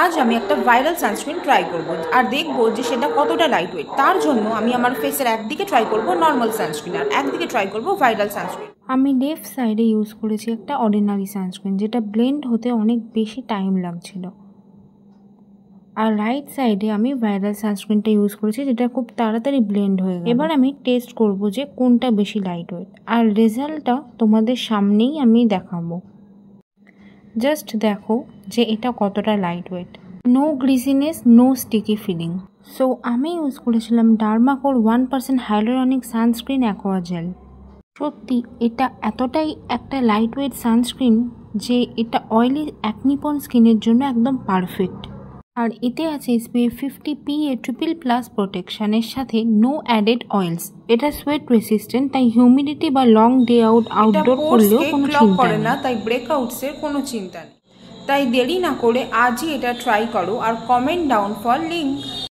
আজ আমি একটা ভাইরাল সানস্ক্রিন ট্রাই করব আর দেখব যে সেটা কতটা লাইট ওয়েট। তার জন্য আমি আমার ফেসের একদিকে ট্রাই করব নর্মাল সানস্ক্রিন আর একদিকে ট্রাই করব ভাইরাল সানস্ক্রিন। আমি লেফট সাইডে ইউজ করেছি একটা অর্ডিনারি সানস্ক্রিন, যেটা ব্লেন্ড হতে অনেক বেশি টাইম লাগছিল। আর রাইট সাইডে আমি ভাইরাল সানস্ক্রিনটা ইউজ করেছি, যেটা খুব তাড়াতাড়ি ব্লেন্ড হয়ে গেল। এবার আমি টেস্ট করব যে কোনটা বেশি লাইট ওয়েট, আর রেজাল্টটা তোমাদের সামনেই আমি দেখাবো। জাস্ট দেখো যে এটা কতটা light weight, no greasiness, no sticky feeling. So আমি ইউজ করেছিলাম Dermaco 1% hyaluronic sunscreen aqua gel. সত্যি এটা এতটাই একটা লাইট ওয়েট সানস্ক্রিন যে এটা অয়েলি অ্যাকনিপন স্কিনের জন্য একদম পারফেক্ট। আর এতে আছে SPF 50 PA++ প্রোটেকশনের সাথে নো অ্যাডেড অয়েলস। এটা সোয়েট রেসিস্ট্যান্ট, তাই হিউমিডিটি বা লং ডে আউটডোর করলেও কোনো চিন্তা করে না, তাই ব্রেকআউটসের কোনো চিন্তা নেই। তাই দেরি না করে আজই এটা ট্রাই করো আর কমেন্ট ডাউন ফর লিঙ্ক।